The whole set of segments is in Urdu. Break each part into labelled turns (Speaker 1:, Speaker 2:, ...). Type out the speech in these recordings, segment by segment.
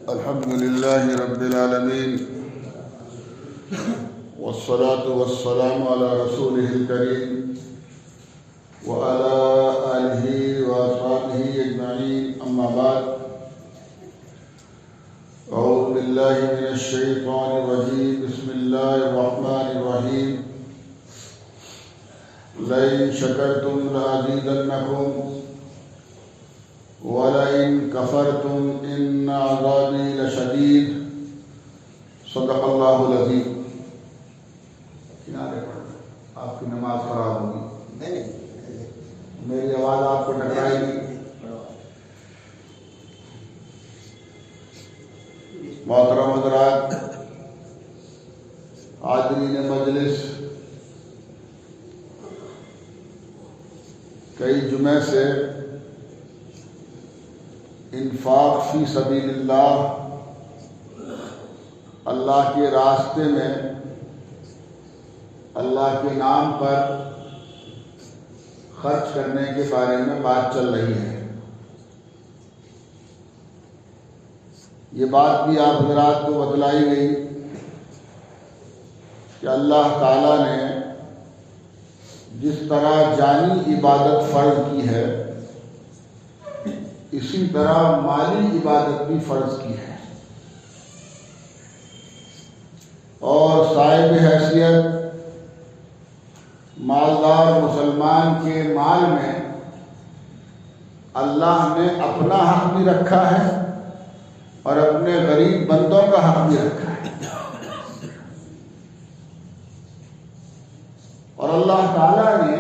Speaker 1: الحمد لله رب العالمين والصلاة والسلام على رسوله الكريم وعلى آله وأصحابه أجمعين، أما بعد. أعوذ بالله من الشيطان الرجيم. بسم الله الرحمن الرحيم. لئن شكرتم لأزيدنكم وَلَئِن كَفَرْتُمْ إِنَّ عَذَابِي لَشَدِيدٌ. صدق اللہ العظیم. کنارے پر آپ کی نماز خراب ہوگی، میری آواز آپ کو ٹکرائے گی. محترم حضرات، حاضرین مجلس، کئی جمعے سے انفاق فی سبیل اللہ کے راستے میں اللہ کے نام پر خرچ کرنے کے بارے میں بات چل رہی ہے. یہ بات بھی آپ حضرات کو بتلائی گئی کہ اللہ تعالیٰ نے جس طرح جانی عبادت فرض کی ہے، اسی طرح مالی عبادت بھی فرض کی ہے، اور صاحب حیثیت مالدار مسلمان کے مال میں اللہ نے اپنا حق بھی رکھا ہے اور اپنے غریب بندوں کا حق بھی رکھا ہے. اور اللہ تعالیٰ نے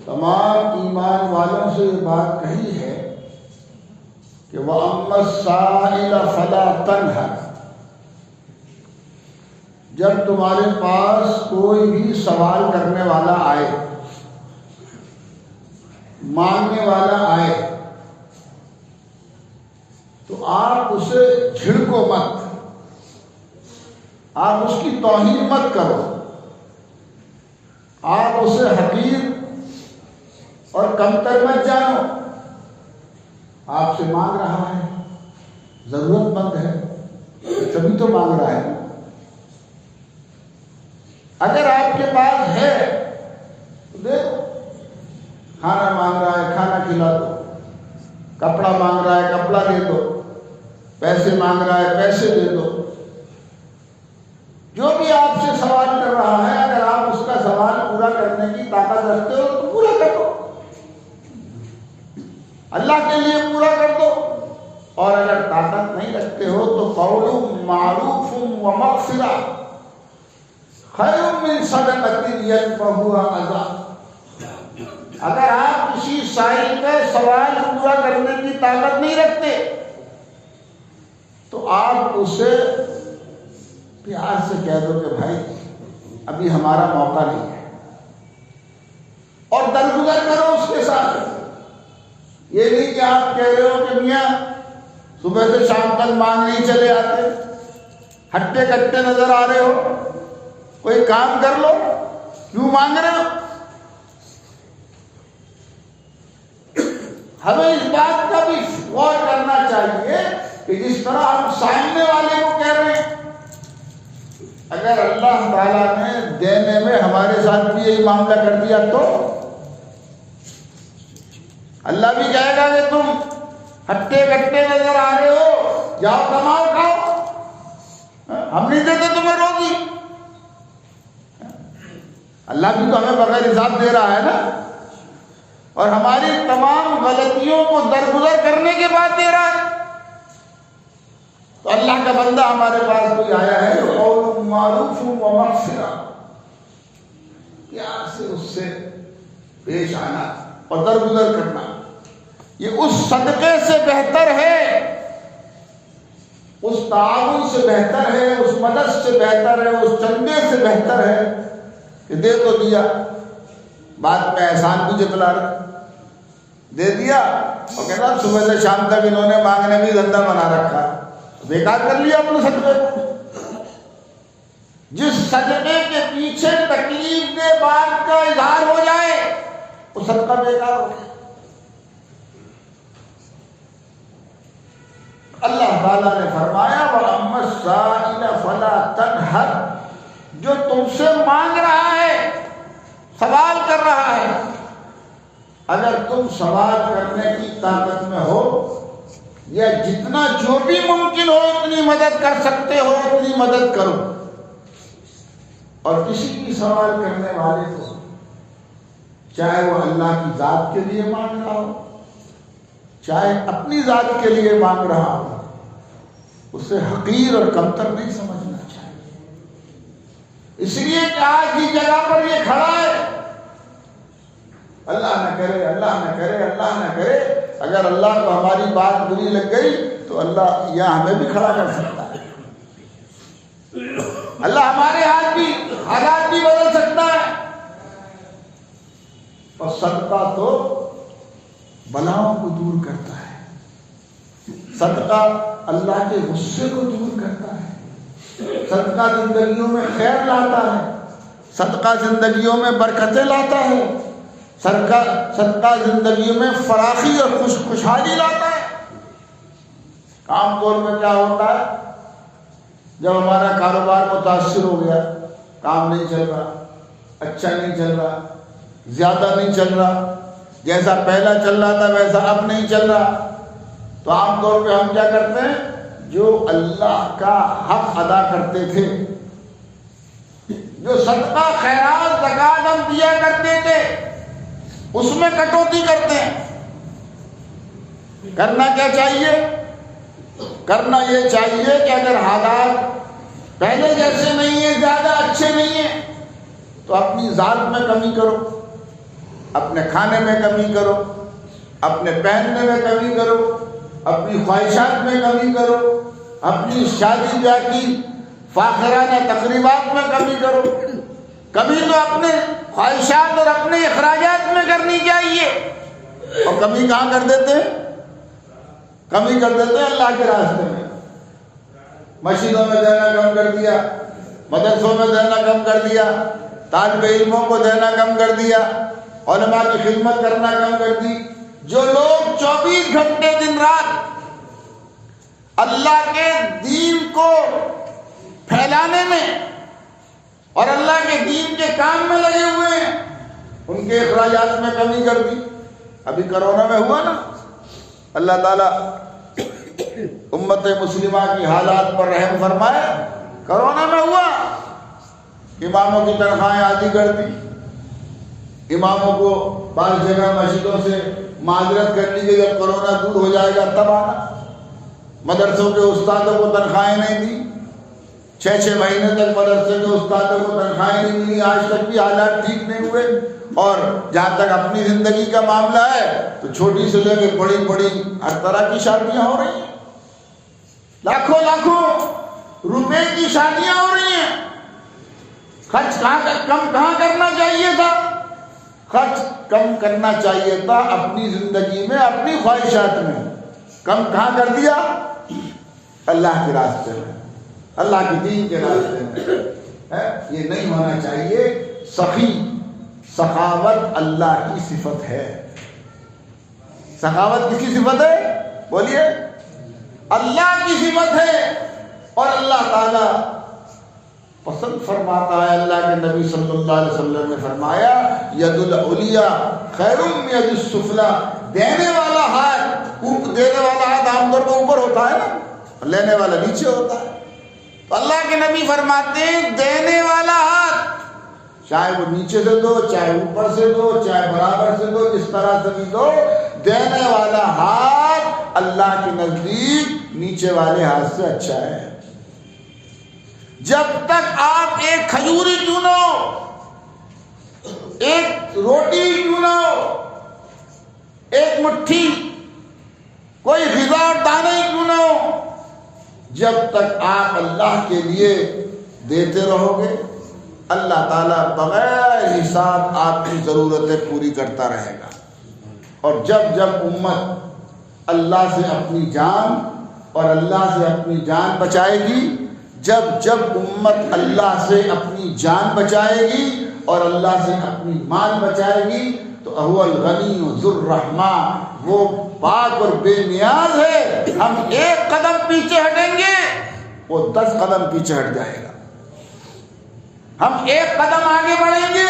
Speaker 1: تمام ایمان والوں سے یہ بات کہی ہے کہ وَأَمَّا السَّائِلَ فَلَا تَنْهَرْ. جب تمہارے پاس کوئی بھی سوال کرنے والا آئے، مانگنے والا آئے، تو آپ اسے جھڑکو مت، آپ اس کی توہین مت کرو، آپ اسے حقیر اور کمتر مت جانو. آپ سے مانگ رہا ہے، ضرورت مند ہے، تبھی تو مانگ رہا ہے. اگر آپ کے پاس ہے تو دے دو. کھانا مانگ رہا ہے، کھانا کھلا دو. کپڑا مانگ رہا ہے، کپڑا دے دو. پیسے مانگ رہا ہے، پیسے دے دو. جو بھی آپ سے سوال کر رہا ہے، اگر آپ اس کا سوال پورا کرنے کی طاقت رکھتے ہو تو پورا کر دو، اللہ کے لیے پورا کر دو. اور اگر طاقت نہیں رکھتے ہو تو قول معروف و مغفرہ خیر من صدقۃ ينفعها اذى. اگر آپ کسی سائل کا سوال پورا کرنے کی طاقت نہیں رکھتے تو آپ اسے پیار سے کہہ دو کہ بھائی ابھی ہمارا موقع نہیں ہے، اور درگزر کرو اس کے ساتھ. یہ نہیں کہ آپ کہہ رہے ہو کہ میاں صبح سے شام تک مانگ نہیں چلے آتے، ہٹے کٹے نظر آ رہے ہو، کوئی کام کر لو، کیوں مانگ رہے ہو؟ ہمیں اس بات کا بھی غور کرنا چاہیے کہ جس طرح ہم سامنے والے کو کہہ رہے ہیں، اگر اللہ تعالیٰ نے دینے میں ہمارے ساتھ بھی یہی معاملہ کر دیا تو اللہ بھی کہے گا کہ تم ہٹے کٹے نظر آ رہے ہو، جاؤ کماؤ کھاؤ، ہم نہیں دیتے تمہیں روزی. اللہ بھی تو ہمیں بغیر حساب دے رہا ہے نا، اور ہماری تمام غلطیوں کو درگزر کرنے کے بعد دے رہا ہے. تو اللہ کا بندہ ہمارے پاس کوئی آیا ہے تو قول معروف و مغفرہ، پیار سے اس سے پیش آنا اور درگزر کرنا، یہ اس صدقے سے بہتر ہے، اس تعاون سے بہتر ہے، اس مدد سے بہتر ہے، اس چندے سے بہتر ہے کہ دے تو دیا، بعد میں احسان بھی جتلا رہا. دے دیا اور کہنا صبح سے شام تک انہوں نے مانگنے بھی دھندا بنا رکھا، بیکار کر لیا اپنے صدقے کو. جس صدقے کے پیچھے تکلیف دہ بات کا اظہار ہو جائے وہ صدقہ بیکار ہو. تعالیٰ نے فرمایا وَأَمَّا السَّائِلَ فَلَا تَنْهَرْ، جو تم سے مانگ رہا ہے، سوال کر رہا ہے، اگر تم سوال کرنے کی طاقت میں ہو یا جتنا جو بھی ممکن ہو اتنی مدد کر سکتے ہو اتنی مدد کرو. اور کسی کی سوال کرنے والے کو چاہے وہ اللہ کی ذات کے لیے مانگ رہا ہو چاہے اپنی ذات کے لیے مانگ رہا ہو، اسے حقیر اور کمتر نہیں سمجھنا چاہیے. اس لیے کہ آج کی جگہ پر یہ کھڑا ہے، اللہ نہ کرے اللہ نہ کرے اللہ نہ کرے، اگر اللہ کو ہماری بات بری لگ گئی تو اللہ یہاں ہمیں بھی کھڑا کر سکتا ہے. اللہ ہمارے ہاتھ بھی حالات بھی بدل سکتا ہے. اور صدقہ تو بلاؤں کو دور کرتا ہے، صدقہ اللہ کے غصے کو دور کرتا ہے، صدقہ زندگیوں میں خیر لاتا ہے، صدقہ زندگیوں میں برکتیں لاتا ہے، صدقہ زندگی میں فراخی اور خوشحالی لاتا ہے. عام طور میں کیا ہوتا ہے، جب ہمارا کاروبار متاثر ہو گیا، کام نہیں چل رہا، اچھا نہیں چل رہا، زیادہ نہیں چل رہا، جیسا پہلا چل رہا تھا ویسا اب نہیں چل رہا، تو عام طور پہ ہم کیا کرتے ہیں، جو اللہ کا حق ادا کرتے تھے، جو صدقہ خیرات زکات ہم دیا کرتے تھے، اس میں کٹوتی کرتے ہیں. کرنا کیا چاہیے؟ کرنا یہ چاہیے کہ اگر حالات پہلے جیسے نہیں ہیں، زیادہ اچھے نہیں ہیں، تو اپنی ذات میں کمی کرو، اپنے کھانے میں کمی کرو، اپنے پہننے میں کمی کرو، اپنی خواہشات میں کمی کرو، اپنی شادی بیاہ کی فاخرانہ تقریبات میں کمی کرو. کمی تو اپنے خواہشات اور اپنے اخراجات میں کرنی چاہیے. اور کمی کہاں کر دیتے ہیں؟ کمی کر دیتے ہیں اللہ کے راستے میں. مسجدوں میں دینا کم کر دیا، مدرسوں میں دینا کم کر دیا، طالب علموں کو دینا کم کر دیا، علماء کی خدمت کرنا کم کر دی. جو لوگ 24 گھنٹے دن رات اللہ کے دین کو پھیلانے میں اور اللہ کے دین کے کام میں لگے ہوئے ہیں، ان کے اخراجات میں کمی کر دی. ابھی کرونا میں ہوا نا، اللہ تعالیٰ امت مسلمہ کی حالات پر رحم فرمائے. کرونا میں ہوا، اماموں کی تنخواہیں آدھی کر دی، اماموں کو بعض جگہ مسجدوں سے معذرت کرنی کہ جب کرونا دور ہو جائے گا تب آنا. مدرسوں کے استادوں کو تنخواہیں نہیں دی، 6 مہینے تک مدرسے کے استادوں کو تنخواہیں نہیں ملی، آج تک بھی حالات ٹھیک نہیں ہوئے. اور جہاں تک اپنی زندگی کا معاملہ ہے تو چھوٹی سے لے کے بڑی بڑی ہر طرح کی شادیاں ہو رہی ہیں، لاکھوں روپے کی شادیاں ہو رہی ہیں. خرچ کہاں کرنا چاہیے تھا؟ خرچ کم کرنا چاہیے تھا اپنی زندگی میں، اپنی خواہشات میں. کم کہاں کر دیا؟ اللہ کے راستے میں، اللہ کے دین کے راستے میں. یہ نہیں ہونا چاہیے. سخاوت اللہ کی صفت ہے. سخاوت کس کی صفت ہے؟ بولیے. اللہ کی صفت ہے. اور اللہ تعالی پسند فرماتا ہے. اللہ کے نبی صلی اللہ علیہ وسلم نے فرمایا ید العلیٰ خیر من ید السفلیٰ. دینے والا ہاتھ عام طور پر اوپر ہوتا ہے نا، لینے والا نیچے ہوتا ہے. تو اللہ کے نبی فرماتے ہیں دینے والا ہاتھ، چاہے وہ نیچے سے دو، چاہے اوپر سے دو، چاہے برابر سے دو، جس طرح سے بھی دو، دینے والا ہاتھ اللہ کے نزدیک نیچے والے ہاتھ سے اچھا ہے. جب تک آپ ایک کھجوری چنو، ایک روٹی چنو، ایک مٹھی کوئی غذا اور دانے چنو، جب تک آپ اللہ کے لیے دیتے رہو گے، اللہ تعالیٰ بغیر حساب آپ کی ضرورتیں پوری کرتا رہے گا. اور جب امت اللہ سے اپنی جان اور اللہ سے اپنی جان بچائے گی، جب امت اللہ سے اپنی جان بچائے گی اور اللہ سے اپنی مال بچائے گی، تو هو الغنی ذو الرحمہ، وہ پاک اور بے نیاز ہے. ہم ایک قدم پیچھے ہٹیں گے وہ 10 قدم پیچھے ہٹ جائے گا. ہم ایک قدم آگے بڑھیں گے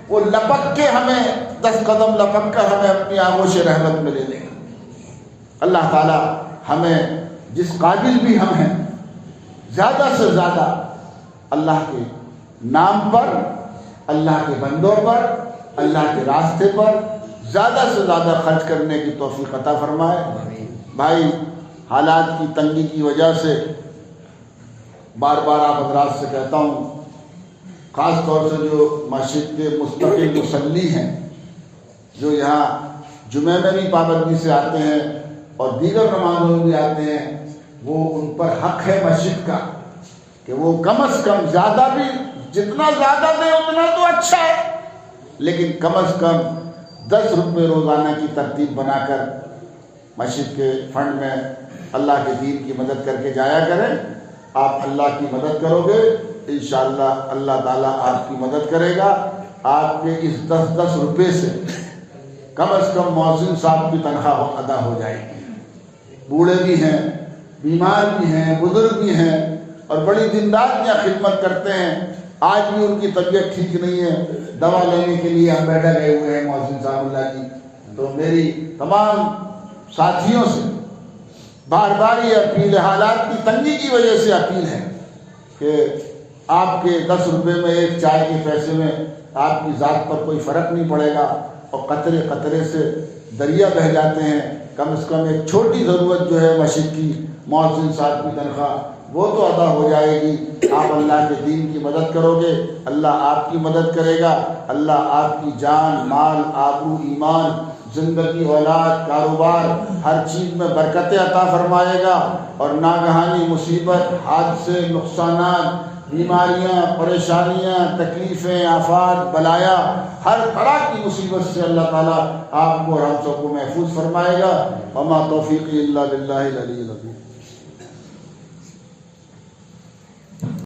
Speaker 1: وہ لپک کے ہمیں 10 قدم لپک کر ہمیں اپنی آغوش رحمت میں لے لے گا. اللہ تعالی ہمیں جس قابل بھی ہم ہیں زیادہ سے زیادہ اللہ کے نام پر، اللہ کے بندوں پر، اللہ کے راستے پر زیادہ سے زیادہ خرچ کرنے کی توفیق عطا فرمائے. بھائی حالات کی تنگی کی وجہ سے بار بار آپ حضرات سے کہتا ہوں، خاص طور سے جو مسجد کے مستقل مصلی ہیں، جو یہاں جمعے میں بھی پابندی سے آتے ہیں اور دیگر نمازوں میں بھی آتے ہیں، وہ ان پر حق ہے مسجد کا کہ وہ کم از کم، زیادہ بھی جتنا زیادہ دیں اتنا تو اچھا ہے، لیکن کم از کم 10 روپے روزانہ کی ترتیب بنا کر مسجد کے فنڈ میں اللہ کے دین کی مدد کر کے جایا کریں. آپ اللہ کی مدد کرو گے انشاءاللہ اللہ تعالیٰ آپ کی مدد کرے گا. آپ کے اس 10 روپے سے کم از کم مؤذن صاحب کی تنخواہ ادا ہو جائے گی. بوڑھے بھی ہیں، بیمار بھی ہیں، بزرگ بھی ہیں اور بڑی دن رات یہاں خدمت کرتے ہیں. آج بھی ان کی طبیعت ٹھیک نہیں ہے، دوا لینے کے لیے ہم بیٹھے گئے ہوئے ہیں مؤذن صاحب اللہ کی. تو میری تمام ساتھیوں سے بار بار یہ اپیل ہے، حالات کی تنگی کی وجہ سے اپیل ہے کہ آپ کے 10 روپے میں ایک چائے کے پیسے میں آپ کی ذات پر کوئی فرق نہیں پڑے گا اور قطرے قطرے سے دریا بہہ جاتے ہیں. کم از کم ایک چھوٹی ضرورت جو ہے مسجد کی، مؤذن صاحب کی تنخواہ وہ تو ادا ہو جائے گی. آپ اللہ کے دین کی مدد کرو گے اللہ آپ کی مدد کرے گا. اللہ آپ کی جان، مال، آبرو، ایمان، زندگی، اولاد، کاروبار ہر چیز میں برکتیں عطا فرمائے گا اور ناگہانی مصیبت، حادثے، نقصانات، بیماریاں، پریشانیاں، تکلیفیں، آفات، بلایا، ہر طرح کی مصیبت سے اللہ تعالیٰ آپ کو اور ہم سب کو محفوظ فرمائے گا. وما توفیقی الا باللہ العلی العظیم.